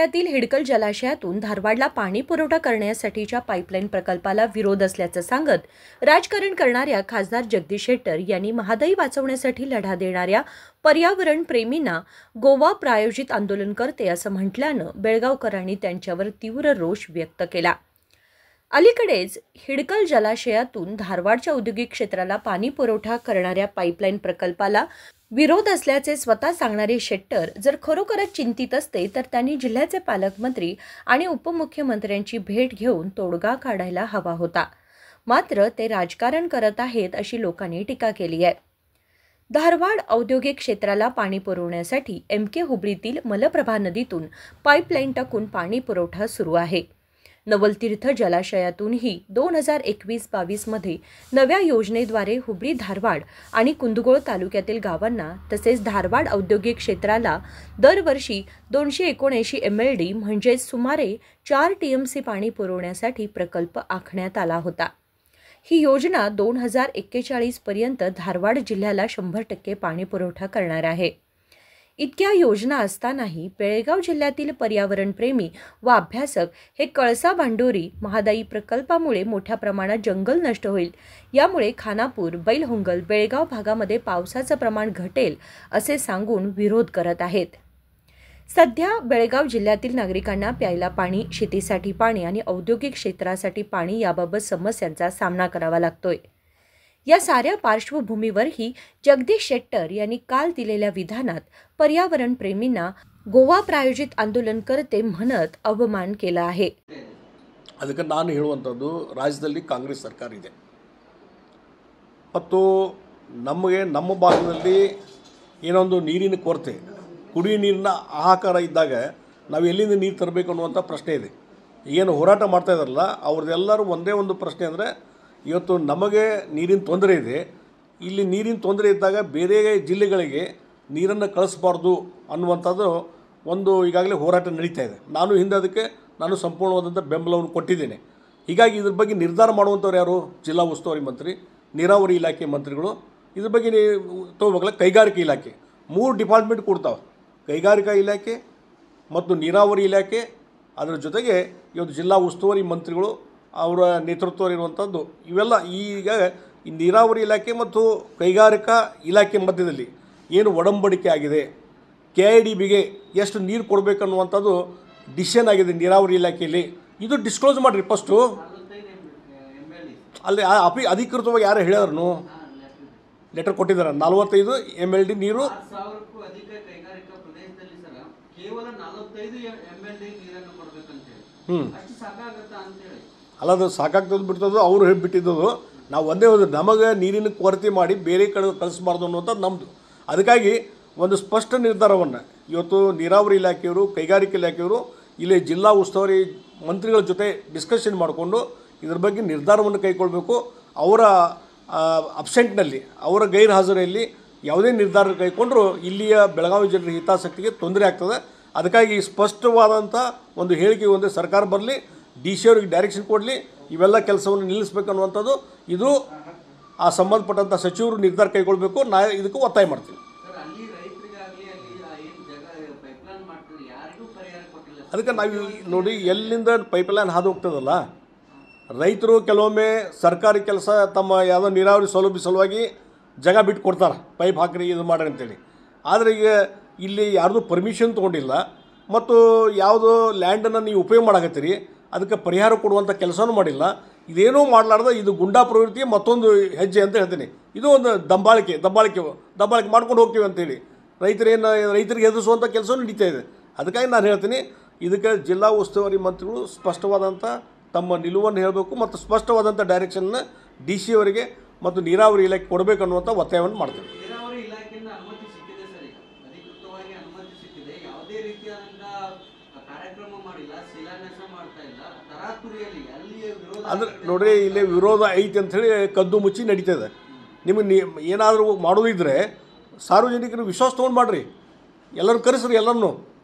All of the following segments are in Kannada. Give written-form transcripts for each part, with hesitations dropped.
जिल्ह्यातील हिडकल जलाशयातून धारवाडला पाणी पुरवठा करण्यासाठीच्या पाईपलाईन प्रकल्पाला विरोध असल्याचं सांगत राजकारण करणाऱ्या खासदार जगदीश शेट्टर यांनी महादाई वाचवण्यासाठी लढा देणाऱ्या पर्यावरण प्रेमींना गोवा प्रायोजित आंदोलन करते असं म्हटल्यानं बेळगावकरांनी त्यांच्यावर तीव्र रोष व्यक्त केला। अलीकडेच हिडकल जलाशयातून धारवाडच्या औद्योगिक क्षेत्राला पाणी पुरवठा करणाऱ्या पाईपलाईन प्रकल्पाला विरोध असल्याचे स्वतः सांगणारे शेट्टर जर खरोखरच चिंतित असते तर त्यांनी जिल्ह्याचे पालकमंत्री आणि उपमुख्यमंत्र्यांची भेट घेऊन तोडगा काढायला हवा होता। मात्र ते राजकारण करत आहेत अशी लोकांनी टीका केली आहे। धारवाड औद्योगिक क्षेत्राला पाणी पुरवण्यासाठी MK हुबळीतील मलप्रभा नदीतून पाईपलाईन टाकून पाणी पुरवठा सुरू आहे। नवलतीर्थ जलाशयातूनही 2021-22 मध्ये नव्या योजनेद्वारे हुबळी धारवाड आणि कुंदगोळ तालुक्यातील गावांना तसेच धारवाड औद्योगिक क्षेत्राला दरवर्षी 279 MLD म्हणजे सुमारे 4 TMC पाणी पुरवण्यासाठी प्रकल्प आखण्यात आला होता। ही योजना 2041 पर्यंत धारवाड जिल्ह्याला 100% पाणी पुरवठा करणार आहे। इतक्या योजना असतानाही बेळगाव जिल्ह्यातील पर्यावरणप्रेमी व अभ्यासक हे कळसा भांडोरी महादाई प्रकल्पामुळे मोठ्या प्रमाणात जंगल नष्ट होईल, यामुळे खानापूर, बैलहोंगल, बेळगाव भागामध्ये पावसाचं प्रमाण घटेल असे सांगून विरोध करत आहेत। सध्या बेळगाव जिल्ह्यातील नागरिकांना प्यायला पाणी, शेतीसाठी पाणी आणि औद्योगिक क्षेत्रासाठी पाणी याबाबत समस्यांचा सामना करावा लागतोय। या साऱ्या पार्श्वभूमीवरही जगदीश शेट्टर यांनी काल दिलेल्या विधानात पर्यावरण प्रेमींना गोवा प्रायोजित आंदोलन करते म्हणत अवमान केला आहे। ಅದಕ್ಕೆ ನಾನು ಹೇಳುವಂತದ್ದು ರಾಜ್ಯದಲ್ಲಿ ಕಾಂಗ್ರೆಸ್ ಸರ್ಕಾರ ಇದೆ ಮತ್ತು ನಮಗೆ ನಮ್ಮ ಭಾಗದಲ್ಲಿ ಏನೊಂದು ನೀರಿನ ಕೊರತೆ, ಕುಡಿಯುವ ನೀರಿನ ಹಾಹಾಕಾರ ಇದ್ದಾಗ ನಾವು ಎಲ್ಲಿಂದ ನೀರು ತರಬೇಕು ಅನ್ನುವಂಥ ಪ್ರಶ್ನೆ ಇದೆ। ಏನು ಹೋರಾಟ ಮಾಡ್ತಾ ಇದ್ದಾರಲ್ಲ ಅವ್ರದ್ದೆಲ್ಲರೂ ಒಂದೇ ಒಂದು ಪ್ರಶ್ನೆ ಅಂದರೆ ಇವತ್ತು ನಮಗೆ ನೀರಿನ ತೊಂದರೆ ಇದೆ, ಇಲ್ಲಿ ನೀರಿನ ತೊಂದರೆ ಇದ್ದಾಗ ಬೇರೆ ಜಿಲ್ಲೆಗಳಿಗೆ ನೀರನ್ನು ಕಳಿಸಬಾರ್ದು ಅನ್ನುವಂಥದ್ದು ಒಂದು ಈಗಾಗಲೇ ಹೋರಾಟ ನಡೀತಾ ಇದೆ। ನಾನು ಸಂಪೂರ್ಣವಾದಂಥ ಬೆಂಬಲವನ್ನು ಕೊಟ್ಟಿದ್ದೇನೆ। ಹೀಗಾಗಿ ಇದ್ರ ಬಗ್ಗೆ ನಿರ್ಧಾರ ಮಾಡುವಂಥವ್ರು ಯಾರು? ಜಿಲ್ಲಾ ಉಸ್ತುವಾರಿ ಮಂತ್ರಿ, ನೀರಾವರಿ ಇಲಾಖೆ ಮಂತ್ರಿಗಳು। ಇದ್ರ ಬಗ್ಗೆ ತಗೋಬೇಕಲ್ಲ ಕೈಗಾರಿಕೆ ಇಲಾಖೆ, 3 ಡಿಪಾರ್ಟ್ಮೆಂಟ್ ಕೊಡ್ತಾವೆ, ಕೈಗಾರಿಕಾ ಇಲಾಖೆ ಮತ್ತು ನೀರಾವರಿ ಇಲಾಖೆ, ಅದರ ಜೊತೆಗೆ ಇವತ್ತು ಜಿಲ್ಲಾ ಉಸ್ತುವಾರಿ ಮಂತ್ರಿಗಳು ಅವರ ನೇತೃತ್ವದಲ್ಲಿರುವಂಥದ್ದು ಇವೆಲ್ಲ ಈಗ ಈ ನೀರಾವರಿ ಇಲಾಖೆ ಮತ್ತು ಕೈಗಾರಿಕಾ ಇಲಾಖೆ ಮಧ್ಯದಲ್ಲಿ ಏನು ಒಡಂಬಡಿಕೆ ಆಗಿದೆ, KIDBಗೆ ಎಷ್ಟು ನೀರು ಕೊಡಬೇಕನ್ನುವಂಥದ್ದು ಡಿಸಿಷನ್ ಆಗಿದೆ ನೀರಾವರಿ ಇಲಾಖೆಯಲ್ಲಿ। ಇದು ಡಿಸ್ಕ್ಲೋಸ್ ಮಾಡಿರಿ ಫಸ್ಟು, ಅಲ್ಲಿ ಅಧಿಕೃತವಾಗಿ ಯಾರು ಹೇಳಿದ್ರು ಲೆಟರ್ ಕೊಟ್ಟಿದ್ದಾರೆ। 45 MLD ನೀರು ಅಲ್ಲದು ಸಾಕಾಗ್ತದೆ ಬಿಡ್ತದೋ ಅವರು ಬಿಟ್ಟಿದ್ದದು, ನಾವು ಒಂದೇ ಒಂದು ನಮಗೆ ನೀರಿನ ಕೊರತೆ ಮಾಡಿ ಬೇರೆ ಕಡೆ ಕಳಿಸಬಾರ್ದು ಅನ್ನುವಂಥದ್ದು ನಮ್ಮದು। ಅದಕ್ಕಾಗಿ ಒಂದು ಸ್ಪಷ್ಟ ನಿರ್ಧಾರವನ್ನು ಇವತ್ತು ನೀರಾವರಿ ಇಲಾಖೆಯವರು, ಕೈಗಾರಿಕೆ ಇಲಾಖೆಯವರು ಇಲ್ಲಿ ಜಿಲ್ಲಾ ಉಸ್ತುವಾರಿ ಮಂತ್ರಿಗಳ ಜೊತೆ ಡಿಸ್ಕಷನ್ ಮಾಡಿಕೊಂಡು ಇದ್ರ ಬಗ್ಗೆ ನಿರ್ಧಾರವನ್ನು ಕೈಗೊಳ್ಳಬೇಕು। ಅವರ ಅಬ್ಸೆಂಟ್ನಲ್ಲಿ, ಅವರ ಗೈರು ಹಾಜರಿಯಲ್ಲಿ ಯಾವುದೇ ನಿರ್ಧಾರ ಕೈಗೊಂಡ್ರೂ ಇಲ್ಲಿಯ ಬೆಳಗಾವಿ ಜನರ ಹಿತಾಸಕ್ತಿಗೆ ತೊಂದರೆ ಆಗ್ತದೆ। ಅದಕ್ಕಾಗಿ ಸ್ಪಷ್ಟವಾದಂಥ ಒಂದು ಹೇಳಿಕೆ ಒಂದೇ ಸರ್ಕಾರ ಬರಲಿ, DC ಅವರಿಗೆ ಡೈರೆಕ್ಷನ್ ಕೊಡಲಿ, ಇವೆಲ್ಲ ಕೆಲಸವನ್ನು ನಿಲ್ಲಿಸಬೇಕನ್ನುವಂಥದ್ದು ಇದು ಆ ಸಂಬಂಧಪಟ್ಟಂಥ ಸಚಿವರು ನಿರ್ಧಾರ ಕೈಗೊಳ್ಳಬೇಕು। ಇದಕ್ಕೆ ಒತ್ತಾಯ ಮಾಡ್ತೀವಿ। ಅದಕ್ಕೆ ನಾವು ನೋಡಿ ಎಲ್ಲಿಂದ ಪೈಪ್ಲೈನ್ ಹಾದು ಹೋಗ್ತದಲ್ಲ, ರೈತರು ಕೆಲವೊಮ್ಮೆ ಸರ್ಕಾರಿ ಕೆಲಸ ತಮ್ಮ ಯಾವುದೋ ನೀರಾವರಿ ಸೌಲಭ್ಯ ಸಲುವಾಗಿ ಜಾಗ ಬಿಟ್ಟು ಕೊಡ್ತಾರೆ, ಪೈಪ್ ಹಾಕ್ರಿ ಇದು ಮಾಡ್ರಿ ಅಂತೇಳಿ। ಆದರೆ ಈಗ ಇಲ್ಲಿ ಯಾರ್ದು ಪರ್ಮಿಷನ್ ತೊಗೊಂಡಿಲ್ಲ ಮತ್ತು ಯಾವುದೋ ಲ್ಯಾಂಡನ್ನು ನೀವು ಉಪಯೋಗ ಮಾಡಕತ್ತೀರಿ, ಅದಕ್ಕೆ ಪರಿಹಾರ ಕೊಡುವಂಥ ಕೆಲಸನೂ ಮಾಡಿಲ್ಲ। ಇದೇನೂ ಮಾಡಲಾರ್ದ ಇದು ಗುಂಡಾ ಪ್ರವೃತ್ತಿಯ ಮತ್ತೊಂದು ಹೆಜ್ಜೆ ಅಂತ ಹೇಳ್ತೀನಿ। ಇದು ಒಂದು ದಬ್ಬಾಳಿಕೆ ಮಾಡ್ಕೊಂಡು ಹೋಗ್ತೀವಿ ಅಂತೇಳಿ ರೈತರಿಗೆ ಎದುರಿಸುವಂಥ ಕೆಲಸ ನಡೀತಾ ಇದೆ। ಅದಕ್ಕಾಗಿ ನಾನು ಹೇಳ್ತೀನಿ, ಇದಕ್ಕೆ ಜಿಲ್ಲಾ ಉಸ್ತುವಾರಿ ಮಂತ್ರಿಗಳು ಸ್ಪಷ್ಟವಾದಂಥ ತಮ್ಮ ನಿಲುವನ್ನು ಹೇಳಬೇಕು ಮತ್ತು ಸ್ಪಷ್ಟವಾದಂಥ ಡೈರೆಕ್ಷನ್ನ DC ಅವರಿಗೆ ಮತ್ತು ನೀರಾವರಿ ಇಲಾಖೆ ಕೊಡಬೇಕು ಅನ್ನುವಂಥ ಒತ್ತಾಯವನ್ನು ಮಾಡ್ತೀವಿ। ಅಂದರೆ ನೋಡ್ರಿ, ಇಲ್ಲಿ ವಿರೋಧ ಐತಿ ಅಂಥೇಳಿ ಕದ್ದು ಮುಚ್ಚಿ ನಡೀತದೆ। ನಿಮಗೆ ಏನಾದರೂ ಮಾಡೋದಿದ್ರೆ ಸಾರ್ವಜನಿಕರು ವಿಶ್ವಾಸ ತೊಗೊಂಡು ಮಾಡಿರಿ, ಎಲ್ಲರೂ ಕರೆಸ್ರಿ, ಎಲ್ಲರನ್ನೂ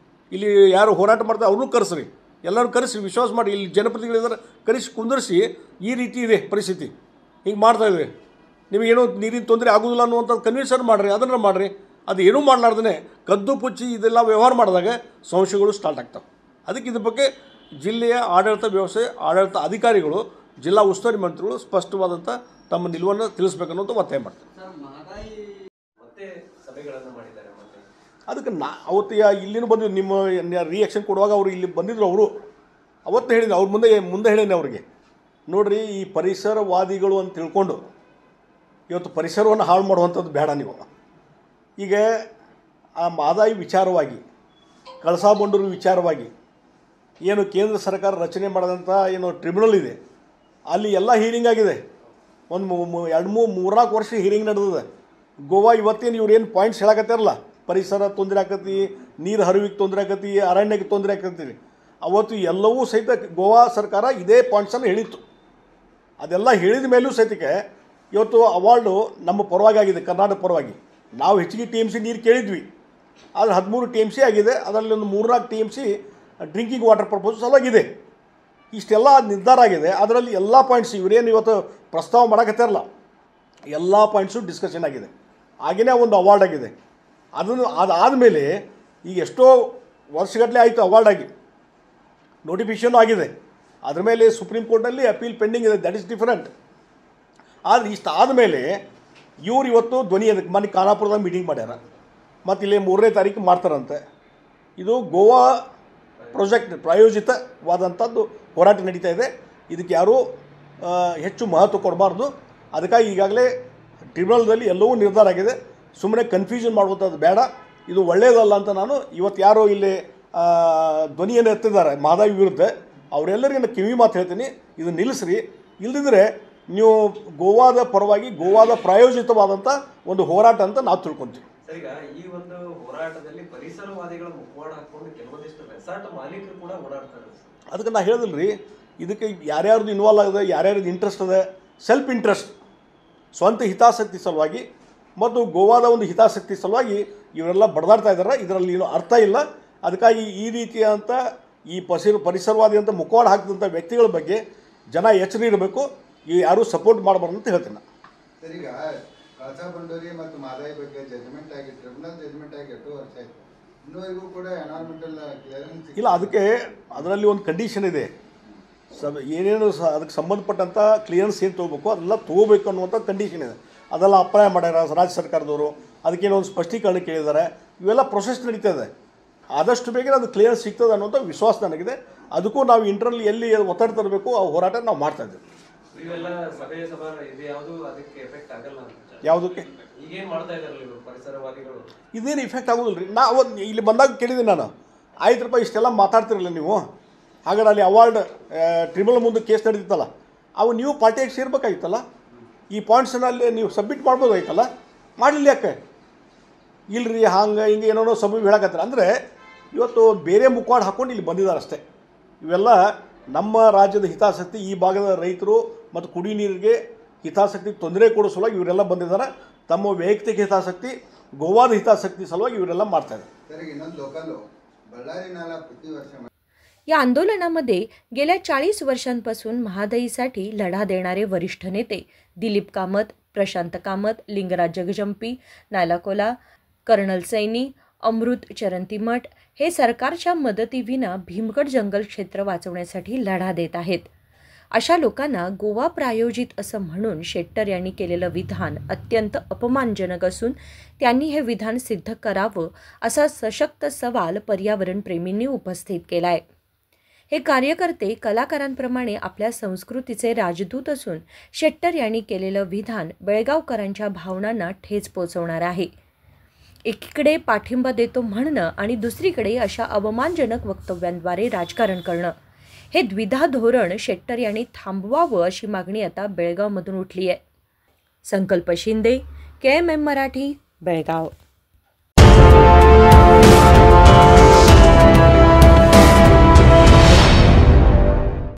ಇಲ್ಲಿ ಯಾರು ಹೋರಾಟ ಮಾಡ್ತಾರೆ ಅವ್ರನ್ನೂ ಕರೆಸ್ರಿ, ಎಲ್ಲರೂ ಕರೆಸಿ ವಿಶ್ವಾಸ ಮಾಡಿ, ಇಲ್ಲಿ ಜನಪ್ರತಿನಿಧಿಗಳಿದ್ದಾರೆ ಕರೆಸಿ ಕುಂದರಿಸಿ ಈ ರೀತಿ ಇದೆ ಪರಿಸ್ಥಿತಿ, ಹಿಂಗೆ ಮಾಡ್ತಾಯಿದ್ವಿ, ನಿಮಗೇನೋ ನೀರಿನ ತೊಂದರೆ ಆಗೋದಿಲ್ಲ ಅನ್ನುವಂಥದ್ದು ಕನ್ವಿನ್ಸರ್ ಮಾಡಿರಿ, ಅದನ್ನು ಮಾಡಿರಿ। ಅದು ಏನೂ ಮಾಡಲಾರ್ದೇ ಕದ್ದು ಪುಚ್ಚಿ ಇದೆಲ್ಲ ವ್ಯವಹಾರ ಮಾಡಿದಾಗ ಸಂಶಯಗಳು ಸ್ಟಾರ್ಟ್ ಆಗ್ತವೆ। ಅದಕ್ಕೆ ಇದ್ರ ಬಗ್ಗೆ ಜಿಲ್ಲೆಯ ಆಡಳಿತ ವ್ಯವಸ್ಥೆ ಆಡಳಿತ ಅಧಿಕಾರಿಗಳು ಜಿಲ್ಲಾ ಉಸ್ತುವಾರಿ ಮಂತ್ರಿಗಳು ಸ್ಪಷ್ಟವಾದಂಥ ತಮ್ಮ ನಿಲುವನ್ನು ತಿಳಿಸ್ಬೇಕನ್ನೋದು ಒತ್ತಾಯ ಮಾಡ್ತಾರೆ. ಅದಕ್ಕೆ ಅವತ್ತು ಇಲ್ಲಿನೂ ಬಂದಿದ್ದು ನಿಮ್ಮ ರಿಯಾಕ್ಷನ್ ಕೊಡುವಾಗ ಅವರು ಇಲ್ಲಿ ಬಂದಿದ್ರು. ಅವರು ಅವತ್ತು ಹೇಳಿದ್ರು, ಅವ್ರ ಮುಂದೆ ಹೇಳೇನೆ ಅವ್ರಿಗೆ, ನೋಡಿರಿ ಈ ಪರಿಸರವಾದಿಗಳು ಅಂತ ತಿಳ್ಕೊಂಡು ಇವತ್ತು ಪರಿಸರವನ್ನು ಹಾಳು ಮಾಡುವಂಥದ್ದು ಬೇಡ. ನೀವು ಈಗ ಆ ಮಹದಾಯಿ ವಿಚಾರವಾಗಿ, ಕಳಸಾ ಬಂಡೂರು ವಿಚಾರವಾಗಿ ಏನು ಕೇಂದ್ರ ಸರ್ಕಾರ ರಚನೆ ಮಾಡಿದಂಥ ಏನು ಟ್ರಿಬ್ಯುನಲ್ ಇದೆ, ಅಲ್ಲಿ ಎಲ್ಲ ಹೀರಿಂಗ್ ಆಗಿದೆ. ಒಂದು 2-3-4 ವರ್ಷ ಹೀರಿಂಗ್ ನಡೆದಿದೆ. ಗೋವಾ ಇವತ್ತೇನು ಇವ್ರೇನು ಪಾಯಿಂಟ್ಸ್ ಹೇಳಕತ್ತಾರಲ್ಲ, ಪರಿಸರ ತೊಂದರೆ ಆಕತಿ, ನೀರು ಹರಿವಿಗೆ ತೊಂದರೆ ಆಕತಿ, ಅರಣ್ಯಕ್ಕೆ ತೊಂದರೆ ಆಕತ್ತೀರಿ, ಅವತ್ತು ಎಲ್ಲವೂ ಸಹಿತ ಗೋವಾ ಸರ್ಕಾರ ಇದೇ ಪಾಯಿಂಟ್ಸನ್ನು ಹೇಳಿತ್ತು. ಅದೆಲ್ಲ ಹೇಳಿದ ಮೇಲೂ ಸಹಿತಕ್ಕೆ ಇವತ್ತು ಅವಾರ್ಡು ನಮ್ಮ ಪರವಾಗಿ ಆಗಿದೆ, ಕರ್ನಾಟಕ ಪರವಾಗಿ. ನಾವು ಹೆಚ್ಚಿಗೆ TMC ನೀರು ಕೇಳಿದ್ವಿ, ಆದರೆ 13 TMC ಆಗಿದೆ. ಅದರಲ್ಲಿ ಒಂದು 3-4 TMC ಡ್ರಿಂಕಿಂಗ್ ವಾಟರ್ ಪರ್ಪಸ್ ಸಲುವಾಗಿದೆ. ಇಷ್ಟೆಲ್ಲ ನಿರ್ಧಾರ ಆಗಿದೆ. ಅದರಲ್ಲಿ ಎಲ್ಲ ಪಾಯಿಂಟ್ಸ್ ಇವರೇನು ಇವತ್ತು ಪ್ರಸ್ತಾವ ಮಾಡೋಕತ್ತಾರಲ್ಲ, ಎಲ್ಲ ಪಾಯಿಂಟ್ಸು ಡಿಸ್ಕಷನ್ ಆಗಿದೆ. ಹಾಗೆಯೇ ಒಂದು ಅವಾರ್ಡ್ ಆಗಿದೆ. ಅದಾದಮೇಲೆ ಈಗ ಎಷ್ಟೋ ವರ್ಷಗಟ್ಟಲೆ ಆಯಿತು ಅವಾರ್ಡ್ ಆಗಿ, ನೋಟಿಫಿಕೇಷನ್ ಆಗಿದೆ. ಅದ್ರ ಮೇಲೆ ಸುಪ್ರೀಂ ಕೋರ್ಟ್ನಲ್ಲಿ ಅಪೀಲ್ ಪೆಂಡಿಂಗ್ ಇದೆ, ದಟ್ ಈಸ್ ಡಿಫರೆಂಟ್. ಆದರೆ ಇಷ್ಟು ಆದಮೇಲೆ ಇವ್ರು ಇವತ್ತು ಧ್ವನಿ ಅದಕ್ಕೆ ಮನೆ ಖಾನಾಪುರದಾಗ ಮೀಟಿಂಗ್ ಮಾಡ್ಯಾರ, ಮತ್ತು ಇಲ್ಲಿ 3ನೇ ತಾರೀಕು ಮಾಡ್ತಾರಂತೆ. ಇದು ಗೋವಾ ಪ್ರಾಜೆಕ್ಟ್ ಪ್ರಾಯೋಜಿತವಾದಂಥದ್ದು ಹೋರಾಟ ನಡೀತಾ ಇದೆ. ಇದಕ್ಕೆ ಯಾರೂ ಹೆಚ್ಚು ಮಹತ್ವ ಕೊಡಬಾರ್ದು. ಅದಕ್ಕಾಗಿ ಈಗಾಗಲೇ ಟ್ರಿಬ್ಯುನಲ್ದಲ್ಲಿ ಎಲ್ಲವೂ ನಿರ್ಧಾರ ಆಗಿದೆ. ಸುಮ್ಮನೆ ಕನ್ಫ್ಯೂಷನ್ ಮಾಡುವಂಥದ್ದು ಬೇಡ, ಇದು ಒಳ್ಳೆಯದಲ್ಲ ಅಂತ ನಾನು ಇವತ್ತು ಯಾರೋ ಇಲ್ಲಿ ಧ್ವನಿಯನ್ನು ಎತ್ತಿದ್ದಾರೆ ಮಹದಾಯಿ ವಿರುದ್ಧ, ಅವರೆಲ್ಲರಿಗೂ ನಾನು ಕಿವಿ ಮಾತು ಹೇಳ್ತೀನಿ, ಇದು ನಿಲ್ಲಿಸ್ರಿ. ಇಲ್ಲದಿದ್ದರೆ ನೀವು ಗೋವಾದ ಪರವಾಗಿ ಗೋವಾದ ಪ್ರಾಯೋಜಿತವಾದಂಥ ಒಂದು ಹೋರಾಟ ಅಂತ ನಾವು ತಿಳ್ಕೊತೀವಿ. ಈಗ ಈ ಒಂದು ಹೋರಾಟದಲ್ಲಿ ಪರಿಸರವಾದಿಗಳ ಮುಖವಾಡ ಹಾಕೊಂಡು ಕೆಲವೊಂದಿಷ್ಟು ರೆಸಾರ್ಟ್ ಮಾಲೀಕರು ಕೂಡ ಓಡಾಡ್ತಾರೆ. ಅದಕ್ಕೆ ನಾನು ಹೇಳಿದ್ರಿ, ಇದಕ್ಕೆ ಯಾರ್ಯಾರ್ದು ಇನ್ವಾಲ್ವ್ ಆಗಿದೆ, ಯಾರ್ಯಾರ್ದು ಇಂಟ್ರೆಸ್ಟ್ ಇದೆ, ಸೆಲ್ಫ್ ಇಂಟ್ರೆಸ್ಟ್, ಸ್ವಂತ ಹಿತಾಸಕ್ತಿ ಸಲುವಾಗಿ ಮತ್ತು ಗೋವಾದ ಒಂದು ಹಿತಾಸಕ್ತಿ ಸಲುವಾಗಿ ಇವರೆಲ್ಲ ಬಡದಾಡ್ತಾ ಇದ್ದಾರೆ. ಇದರಲ್ಲಿ ಏನು ಅರ್ಥ ಇಲ್ಲ. ಅದಕ್ಕಾಗಿ ಈ ರೀತಿಯಾದಂಥ ಈ ಪರಿಸರವಾದಿ ಅಂತ ಮುಖವಾಡ ಹಾಕಿದಂಥ ವ್ಯಕ್ತಿಗಳ ಬಗ್ಗೆ ಜನ ಎಚ್ಚರ ಇರಬೇಕು. ಯಾರೂ ಸಪೋರ್ಟ್ ಮಾಡಬಾರ್ದು ಅಂತ ಹೇಳ್ತೀನಿ ನಾನು. ಸರ್, ಈಗ ಕಳಸಾ ಬಂಡೂರಿ ಮತ್ತು ಮಹದಾಯಿ ಬಗ್ಗೆ ಜಜ್ಮೆಂಟ್ ಆಗಿ ಟ್ರಿಬ್ಯುನಲ್ ಜಜ್ಮೆಂಟ್ ಆಗಿ 8 ವರ್ಷ ಆಯಿತು, ಇನ್ನೂವರೆಗೂ ಕೂಡ ಎನ್ವೈರನ್ಮೆಂಟಲ್ ಕ್ಲಿಯರೆನ್ಸ್ ಇಲ್ಲ. ಅದರಲ್ಲಿ ಒಂದು ಕಂಡೀಷನ್ ಇದೆ. ಏನೇನು ಅದಕ್ಕೆ ಸಂಬಂಧಪಟ್ಟಂಥ ಕ್ಲಿಯರೆನ್ಸ್ ಏನು ತೊಗೋಬೇಕು ಅದೆಲ್ಲ ತೊಗೋಬೇಕು ಅನ್ನುವಂಥ ಕಂಡೀಷನ್ ಇದೆ. ಅದೆಲ್ಲ ಅಪ್ಲೈ ಮಾಡ್ಯಾರ ರಾಜ್ಯ ಸರ್ಕಾರದವರು. ಅದಕ್ಕೇನೋ ಒಂದು ಸ್ಪಷ್ಟೀಕರಣ ಕೇಳಿದ್ದಾರೆ. ಇವೆಲ್ಲ ಪ್ರೊಸೆಸ್ ನಡೀತಾ ಇದೆ. ಆದಷ್ಟು ಬೇಗ ಅದು ಕ್ಲಿಯರೆನ್ಸ್ ಸಿಗ್ತದೆ ಅನ್ನೋಂಥ ವಿಶ್ವಾಸ ನನಗಿದೆ. ಅದಕ್ಕೂ ನಾವು ಇಂಟರ್ನಲ್ಲಿ ಎಲ್ಲಿ ಒತ್ತಡ ತರಬೇಕು ಆ ಹೋರಾಟ ನಾವು ಮಾಡ್ತಾ ಇದ್ದೇವೆ. ಯಾವುದಕ್ಕೆ ಇದೇನು ಇಫೆಕ್ಟ್ ಆಗೋದಿಲ್ಲ ರೀ. ನಾವು ಇಲ್ಲಿ ಬಂದಾಗ ಕೇಳಿದ್ದೀನಿ ನಾನು, ಆಯ್ತುಪ್ಪ ಇಷ್ಟೆಲ್ಲ ಮಾತಾಡ್ತಿರಲ್ಲ ನೀವು, ಹಾಗಾದ್ರೆ ಅಲ್ಲಿ ಅವಾರ್ಡ್ ಟ್ರಿಬ್ಯುನಲ್ ಮುಂದೆ ಕೇಸ್ ನಡೆದಿತ್ತಲ್ಲ, ಅವು ನೀವು ಪಾರ್ಟಿಯಾಗಿ ಸೇರ್ಬೇಕಾಗಿತ್ತಲ್ಲ, ಈ ಪಾಯಿಂಟ್ಸಲ್ಲಿ ನೀವು ಸಬ್ಮಿಟ್ ಮಾಡ್ಬೋದಾಗಿತ್ತಲ್ಲ, ಮಾಡಲಿಲ್ಲ ಯಾಕೆ? ಇಲ್ಲರಿ ಹಂಗೆ ಹಿಂಗೆ ಏನೋ ಸಬ್ ಹೇಳಕತ್ತಾರೆ. ಅಂದರೆ ಇವತ್ತು ಬೇರೆ ಮುಖವಾಡ ಹಾಕ್ಕೊಂಡು ಇಲ್ಲಿ ಬಂದಿದ್ದಾರೆ ಅಷ್ಟೇ. ಇವೆಲ್ಲ ನಮ್ಮ ರಾಜ್ಯದ ಹಿತಾಸಕ್ತಿ, ಈ ಭಾಗದ ರೈತರು ಮತ್ತು ಕುಡಿ ನೀರಿಗೆ ಹಿತಾಸಕ್ತಿ ತೊಂದರೆ ಕೊಡೋ ಸಲುವಾಗಿ ಇವರೆಲ್ಲ ಬಂದಿದ್ದಾರೆ. तम वैयक्तिक हितासक्ति गोवाद हितासक्ति सलुವಾಗಿ ಇವರೆಲ್ಲ ಮಾಡ್ತಾ इದ್ದಾರೆ। या आंदोलनामध्ये गेल्या 40 वर्षांपासून महादाईसाठी लढा देणारे वरिष्ठ नेते दिलीप कामत, प्रशांत कामत, लिंगराज जगजंपी, नालाकोला, कर्नल सैनी, अमृत चरंतीमठ हे सरकारच्या मदतीविना भीमगड जंगल क्षेत्र वाचवण्यासाठी लढा देत आहेत। अशा लोकांना गोवा प्रायोजित असं म्हणून शेट्टर यांनी केलेलं विधान अत्यंत अपमानजनक असून त्यांनी हे विधान सिद्ध करावं असा सशक्त सवाल पर्यावरण प्रेमींनी उपस्थित केलाय। हे कार्यकर्ते कलाकारांप्रमाणे आपल्या संस्कृतीचे राजदूत असून शेट्टर यांनी केलेलं विधान बेळगावकरांच्या भावनांना ठेच पोहोचवणार आहे। एकीकडे पाठिंबा देतो म्हणणं आणि दुसरीकडे अशा अवमानजनक वक्तव्यांद्वारे राजकारण करणं हे द्विधा धोरण शेट्टर यांनी थांबवावं अशी मागणी आता बेळगावमधून उठली आहे। संकल्प शिंदे, KMM मराठी, बेळगाव।